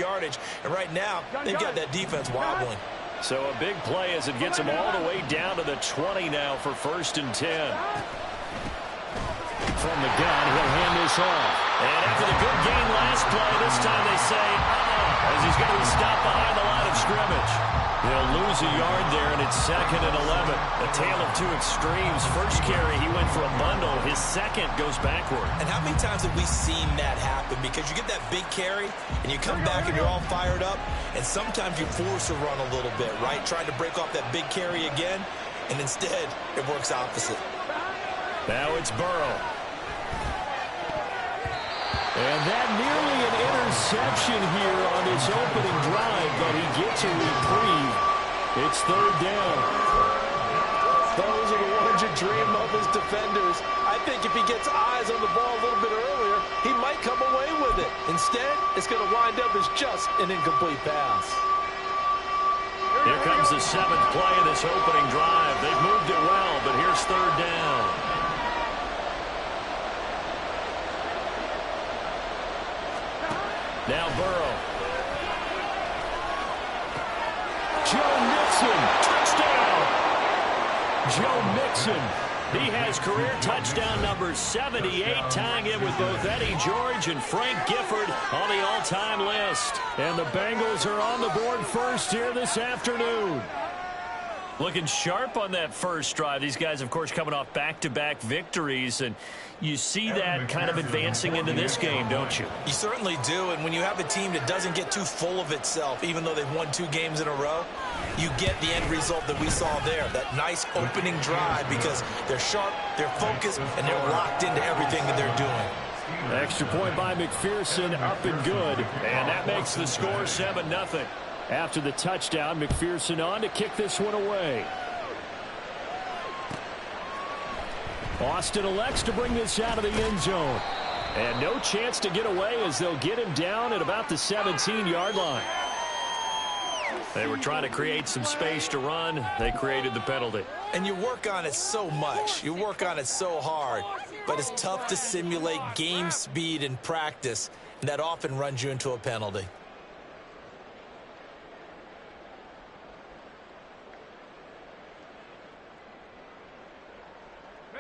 yardage. And right now, they've got that defense wobbling. So a big play as it gets them all the way down to the 20 now for 1st and 10. From the gun, he'll hand this off. And after the good gain last play, this time they say, as he's going to be stopped behind the line of scrimmage. He'll lose a yard there, and it's 2nd and 11. A tale of two extremes. First carry, he went for a bundle. His second goes backward. And how many times have we seen that happen? Because you get that big carry, and you come back, and you're all fired up, and sometimes you force a run a little bit, right? Trying to break off that big carry again, and instead, it works opposite. Now it's Burrow. And that nearly an interception here on this opening drive, but he gets a reprieve. It's 3rd down. Those are the ones you dream of as defenders. I think if he gets eyes on the ball a little bit earlier, he might come away with it. Instead, it's going to wind up as just an incomplete pass. Here comes the 7th play of this opening drive. They've moved it well, but here's 3rd down. Now Burrow. Joe Mixon, touchdown. Joe Mixon, he has career touchdown number 78, tying it with both Eddie George and Frank Gifford on the all-time list. And the Bengals are on the board first here this afternoon. Looking sharp on that first drive. These guys, of course, coming off back-to-back victories, and you see that kind of advancing into this game, don't you? You certainly do, and when you have a team that doesn't get too full of itself, even though they've won 2 games in a row, you get the end result that we saw there, that nice opening drive, because they're sharp, they're focused, and they're locked into everything that they're doing. Extra point by McPherson, up and good, and that makes the score 7-0. After the touchdown, McPherson on to kick this one away. Austin elects to bring this out of the end zone. And no chance to get away as they'll get him down at about the 17-yard line. They were trying to create some space to run. They created the penalty. And you work on it so much. You work on it so hard. But it's tough to simulate game speed in practice. And that often runs you into a penalty.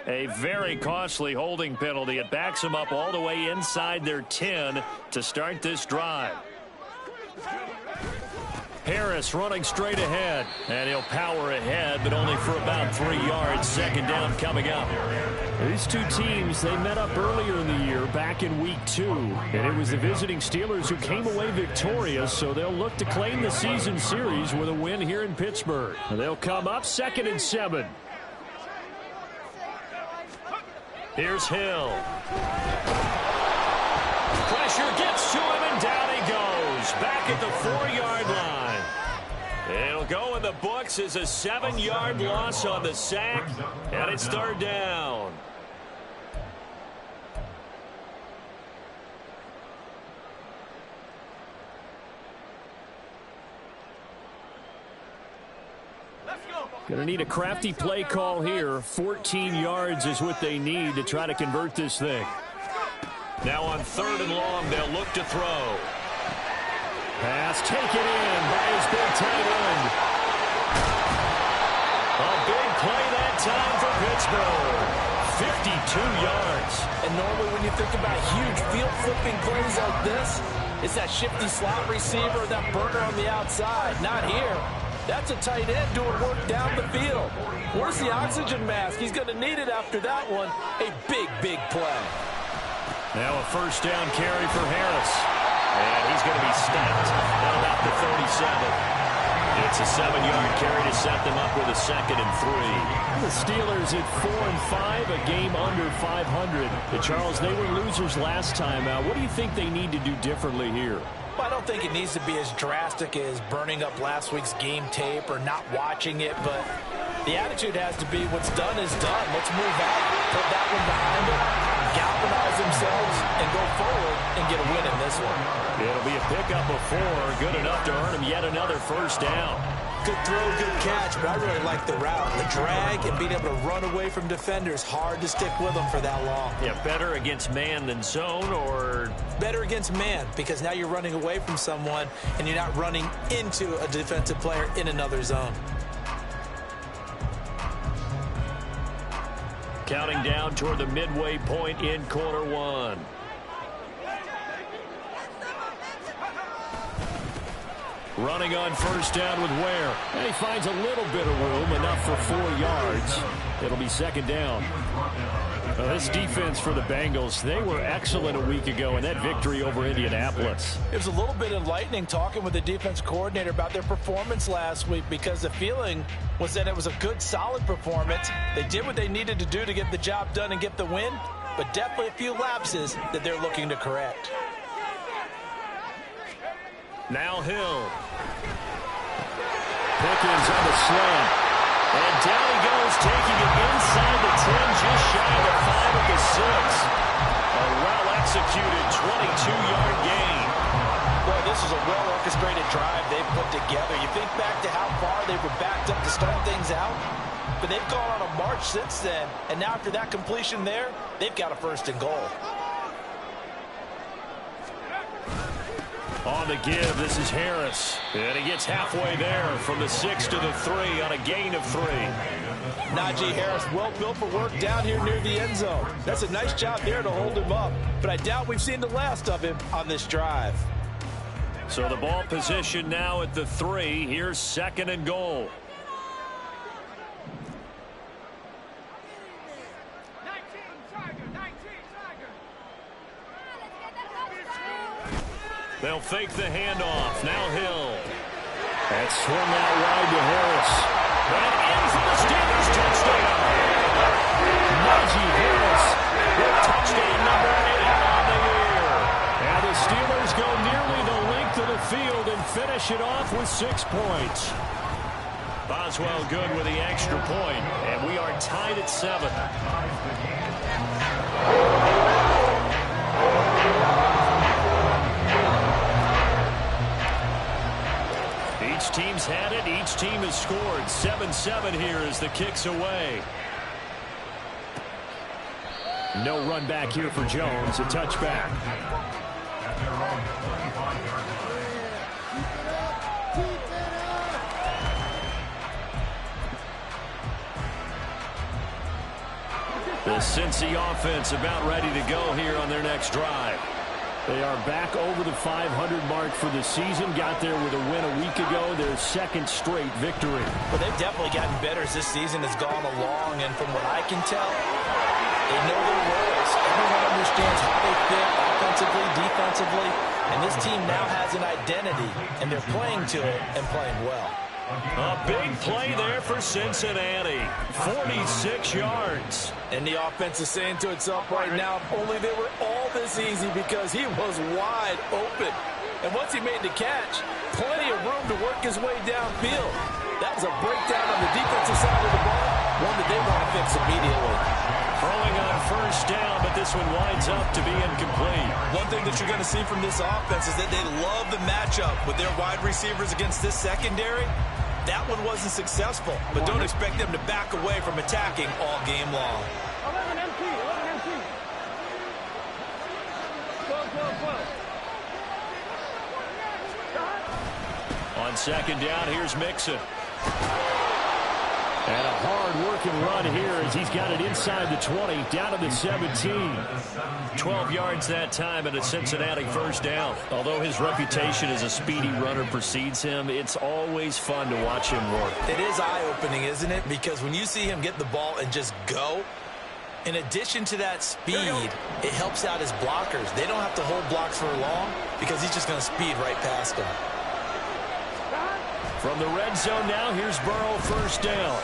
A very costly holding penalty. It backs them up all the way inside their 10 to start this drive. Harris running straight ahead, and he'll power ahead, but only for about 3 yards. 2nd down coming up. These two teams, they met up earlier in the year, back in week 2, and it was the visiting Steelers who came away victorious, so they'll look to claim the season series with a win here in Pittsburgh. They'll come up 2nd and 7. Here's Hill. Pressure gets to him, and down he goes. Back at the 4-yard line. It'll go in the books as a 7-yard loss on the sack, and it's 3rd down. Going to need a crafty play call here. 14 yards is what they need to try to convert this thing. Now on 3rd and long, they'll look to throw. Pass taken in by his big tight end. A big play that time for Pittsburgh. 52 yards. And normally when you think about huge field-flipping plays like this, it's that shifty slot receiver, that burner on the outside. Not here. That's a tight end doing work down the field. Where's the oxygen mask? He's going to need it after that one. A big, big play. Now a 1st down carry for Harris. And he's going to be stopped at about the 37. It's a 7-yard carry to set them up with a 2nd and 3. The Steelers at 4-5, a game under 500. Charles, they were losers last time. What do you think they need to do differently here? I don't think it needs to be as drastic as burning up last week's game tape or not watching it, but the attitude has to be what's done is done. Let's move on, put that one behind them, galvanize themselves, and go forward and get a win in this one. It'll be a pickup of 4, good enough to earn them yet another 1st down. good throw, good catch, but I really like the route. The drag and being able to run away from defenders, hard to stick with them for that long. Yeah, better against man than zone, or? Better against man, because now you're running away from someone and you're not running into a defensive player in another zone. Counting down toward the midway point in quarter one. Running on first down with Ware. And he finds a little bit of room, enough for 4 yards. It'll be second down. Well, this defense for the Bengals, they were excellent a week ago in that victory over Indianapolis. It was a little bit enlightening talking with the defense coordinator about their performance last week, because the feeling was that it was a good, solid performance. They did what they needed to do to get the job done and get the win, but definitely a few lapses that they're looking to correct. Now Hill. Pickens on the slant. And down he goes, taking it inside the 10, just shy of the 5 at the 6. A well-executed 22-yard gain. Well, this is a well-orchestrated drive they've put together. You think back to how far they were backed up to start things out, but they've gone on a march since then, and now after that completion there, they've got a first and goal. On the give, this is Harris. And he gets halfway there from the 6 to the 3 on a gain of 3. Najee Harris, well built for work down here near the end zone. That's a nice job there to hold him up. But I doubt we've seen the last of him on this drive. So the ball position now at the 3. Here's second and goal. They'll fake the handoff. Now Hill. And swung out wide to Harris. And in for the Steelers touchdown. Najee Harris with touchdown number 8 on the year. And the Steelers go nearly the length of the field and finish it off with 6 points. Boswell good with the extra point, and we are tied at 7. Each team's had it. Each team has scored. 7-7 here as the kick's away. No run back here for Jones. A touchback. The Cincy offense about ready to go here on their next drive. They are back over the 500 mark for the season. Got there with a win a week ago. Their second straight victory. Well, they've definitely gotten better as this season has gone along. And from what I can tell, they know their roles. Everyone understands how they fit offensively, defensively. And this team now has an identity. And they're playing to it and playing well. A big play there for Cincinnati. 46 yards. And the offense is saying to itself right now, if only they were all this easy, because he was wide open. And once he made the catch, plenty of room to work his way downfield. That was a breakdown on the defensive side of the ball, one that they want to fix immediately. Throwing on first down, but this one winds up to be incomplete. One thing that you're going to see from this offense is that they love the matchup with their wide receivers against this secondary. That one wasn't successful, but don't expect them to back away from attacking all game long. 11 MT. Go. On second down, here's Mixon. And a hard-working run here as he's got it inside the 20, down to the 17. 12 yards that time and a Cincinnati first down. Although his reputation as a speedy runner precedes him, it's always fun to watch him work. It is eye-opening, isn't it? Because when you see him get the ball and just go, in addition to that speed, it helps out his blockers. They don't have to hold blocks for long because he's just going to speed right past them. From the red zone now, here's Burrow first down.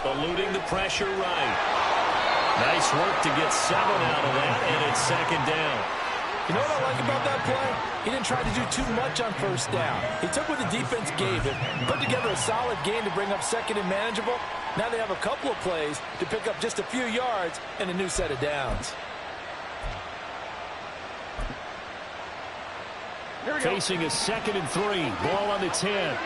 Eluding the pressure right. Nice work to get 7 out of that, and it's second down. You know what I like about that play? He didn't try to do too much on first down. He took what the defense gave him, put together a solid game to bring up second and manageable. Now they have a couple of plays to pick up just a few yards and a new set of downs. Facing a 2nd and 3. Ball on the 10. 11.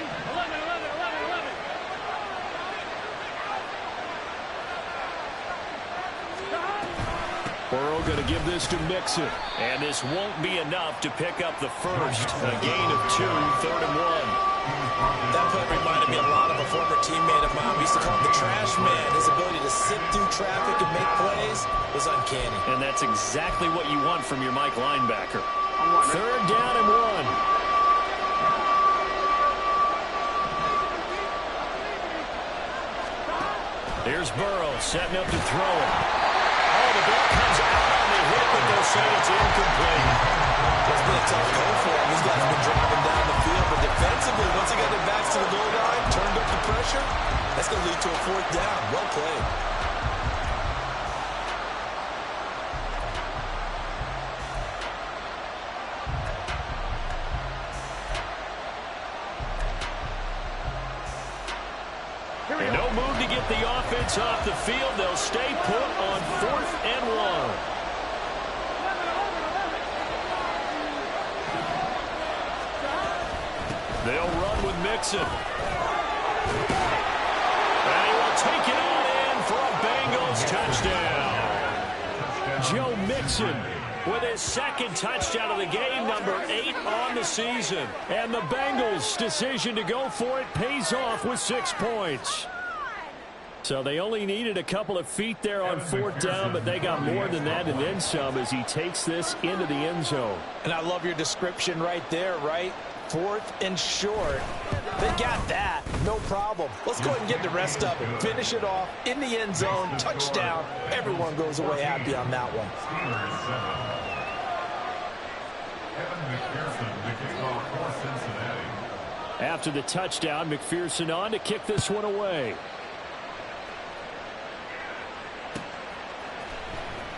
Burrow going to give this to Mixon. And this won't be enough to pick up the first. A gain of 2, 3rd and 1. That play reminded me a lot of a former teammate of mine. We used to call him the trash man. His ability to sift through traffic and make plays was uncanny. And that's exactly what you want from your Mike linebacker. 3rd down and 1. Here's Burrow setting up to throw it. Oh, the ball comes out on the hit, but they'll say it's incomplete. It's been a tough go for him. These guys have been driving down the field, but defensively, once they got their backs to the goal line, turned up the pressure, that's going to lead to a 4th down. Well played. And no move to get the offense off the field. They'll stay put on 4th and 1. They'll run with Mixon. And he will take it on in for a Bengals touchdown. Joe Mixon with his 2nd touchdown of the game, number 8 on the season. And the Bengals' decision to go for it pays off with 6 points. So they only needed a couple of feet there on 4th down, but they got more than that and then some as he takes this into the end zone. And I love your description right there, right? 4th and short. They got that. No problem. Let's go ahead and get the rest of it. Finish it off in the end zone. Touchdown. Everyone goes away happy on that one. After the touchdown, McPherson on to kick this one away.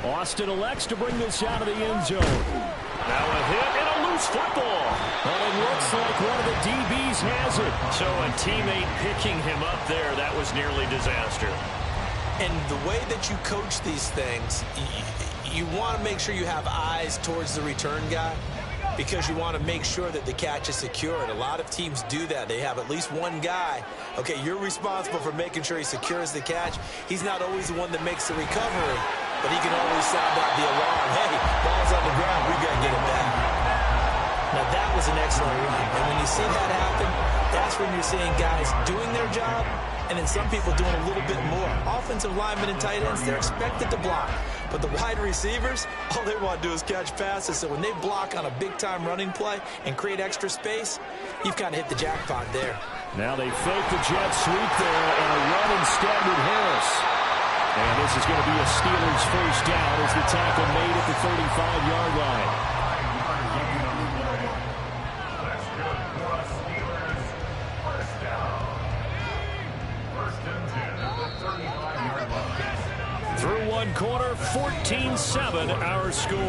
Austin elects to bring this out of the end zone. Now a hit and a loose football. But it looks like one of the DBs has it. So a teammate picking him up there, that was nearly disaster. And the way that you coach these things, you want to make sure you have eyes towards the return guy because you want to make sure that the catch is secure. And a lot of teams do that. They have at least one guy. Okay, you're responsible for making sure he secures the catch. He's not always the one that makes the recovery, but he can always sound out the alarm. Hey, ball's on the ground. We got to get it back. Now, that was an excellent run. And when you see that happen, that's when you're seeing guys doing their job and then some people doing a little bit more. Offensive linemen and tight ends, they're expected to block. But the wide receivers, all they want to do is catch passes. So when they block on a big-time running play and create extra space, you've kind of hit the jackpot there. Now they fake the jet sweep there and a run instead with Harris. And this is going to be a Steelers 1st down as the tackle made at the 35-yard line. Through one quarter, 14-7 our score.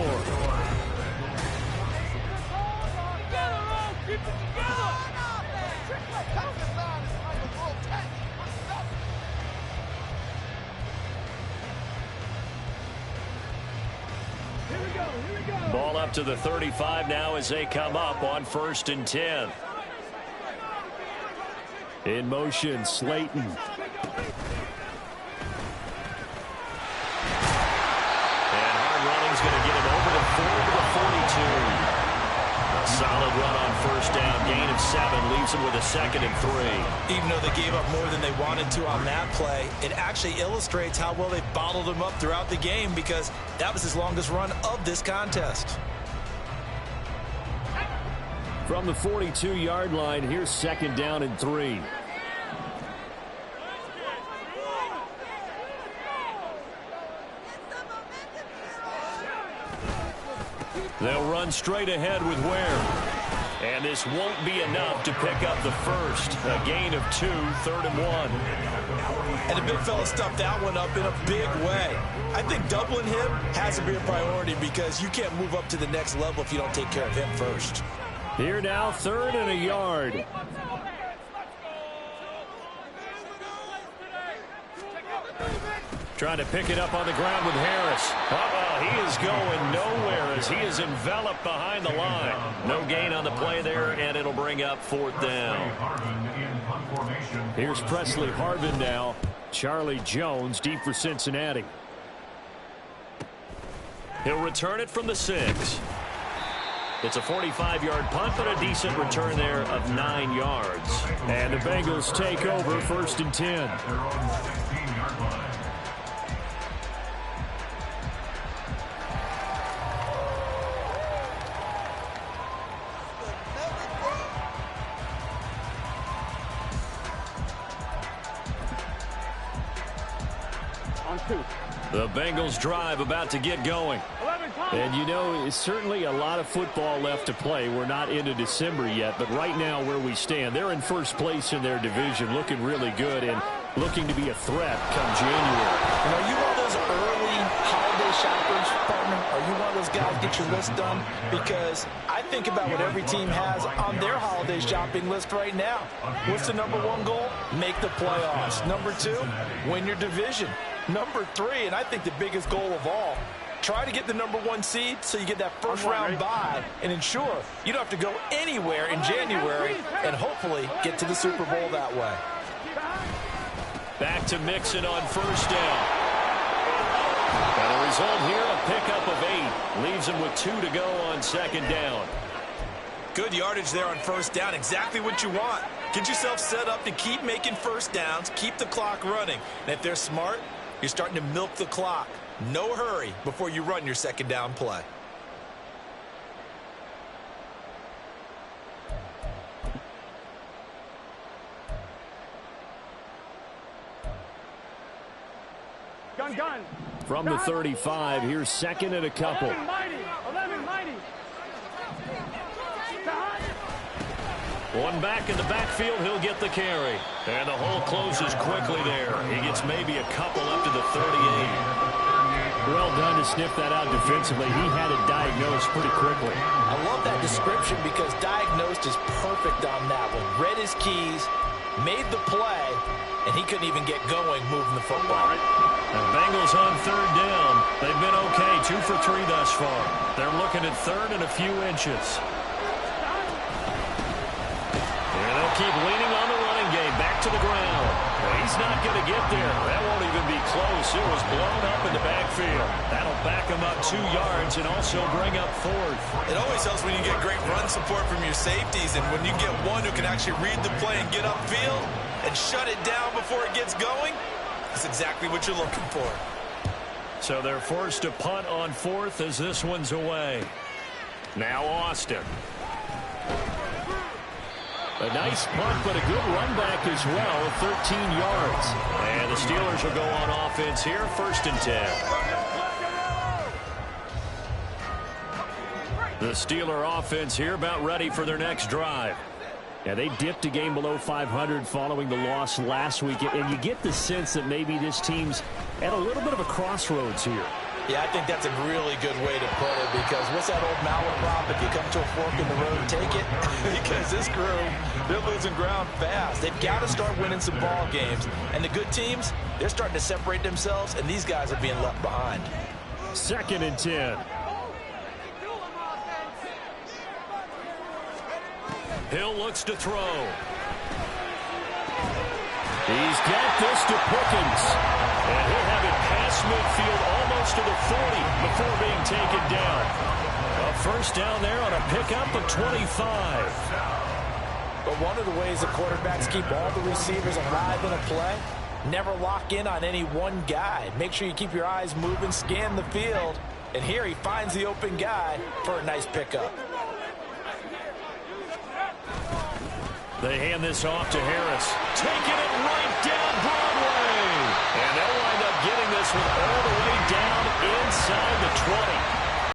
Ball up to the 35 now as they come up on 1st and 10. In motion, Slayton. Going to get it over the 42. A solid run on 1st down. Gain of 7 leaves them with a 2nd and 3. Even though they gave up more than they wanted to on that play, it actually illustrates how well they bottled them up throughout the game because that was his longest run of this contest. From the 42-yard line, here's 2nd down and 3. They'll run straight ahead with Ware. And this won't be enough to pick up the first. A gain of 2, 3rd and 1. And the big fella stuffed that one up in a big way. I think doubling him has to be a priority because you can't move up to the next level if you don't take care of him first. Here now, 3rd and a yard. Trying to pick it up on the ground with Harris. He is going nowhere as he is enveloped behind the line. No gain on the play there, and it'll bring up 4th down. Here's Presley Harvin now. Charlie Jones deep for Cincinnati. He'll return it from the 6. It's a 45-yard punt, but a decent return there of 9 yards. And the Bengals take over 1st and 10. On 2. The Bengals drive about to get going. And, you know, it's certainly a lot of football left to play. We're not into December yet, but right now where we stand, they're in first place in their division, looking really good and looking to be a threat come January. And are you one of those early holiday shoppers, partner? Are you one of those guys get your list done? Because I think about what every team has on their holiday shopping list right now. What's the number 1 goal? Make the playoffs. Number 2, win your division. Number 3, and I think the biggest goal of all, try to get the number 1 seed so you get that first round bye and ensure you don't have to go anywhere in January and hopefully get to the Super Bowl that way. Back to Mixon on 1st down. And the result here, a pickup of 8. Leaves him with 2 to go on 2nd down. Good yardage there on 1st down. Exactly what you want. Get yourself set up to keep making 1st downs, keep the clock running. And if they're smart, you're starting to milk the clock. No hurry before you run your 2nd down play. Gun. From the 35, here's 2nd and a couple. 11 mighty. One back in the backfield, he'll get the carry. And the hole closes quickly there. He gets maybe a couple up to the 38. Well done to sniff that out defensively. He had it diagnosed pretty quickly. I love that description because diagnosed is perfect on that one. Read his keys, made the play, and he couldn't even get going moving the football. The Bengals on 3rd down. They've been okay, 2 for 3 thus far. They're looking at 3rd and a few inches. And they'll keep leaning on the running game. Back to the ground. Well, he's not going to get there. That won't even be close. It was blown up in the backfield. That'll back him up 2 yards and also bring up 4th. It always helps when you get great run support from your safeties, and when you get one who can actually read the play and get upfield and shut it down before it gets going, that's exactly what you're looking for. So they're forced to punt on 4th as this one's away. Now Austin. A nice punt, but a good run back as well, 13 yards. And the Steelers will go on offense here, 1st and 10. The Steeler offense here about ready for their next drive. Yeah, they dipped a game below 500 following the loss last week, and you get the sense that maybe this team's at a little bit of a crossroads here. Yeah, I think that's a really good way to put it because what's that old malaprop? If you come to a fork in the road, take it. Because this crew, they're losing ground fast. They've got to start winning some ball games. And the good teams, they're starting to separate themselves, and these guys are being left behind. 2nd and 10. Hill looks to throw. He's got this to Pickens. And he'll have it past midfield almost to the 40 before being taken down. A 1st down there on a pickup of 25. But one of the ways the quarterbacks keep all the receivers alive in a play, never lock in on any one guy. Make sure you keep your eyes moving, scan the field. And here he finds the open guy for a nice pickup. They hand this off to Harris. Taking it right down Broadway.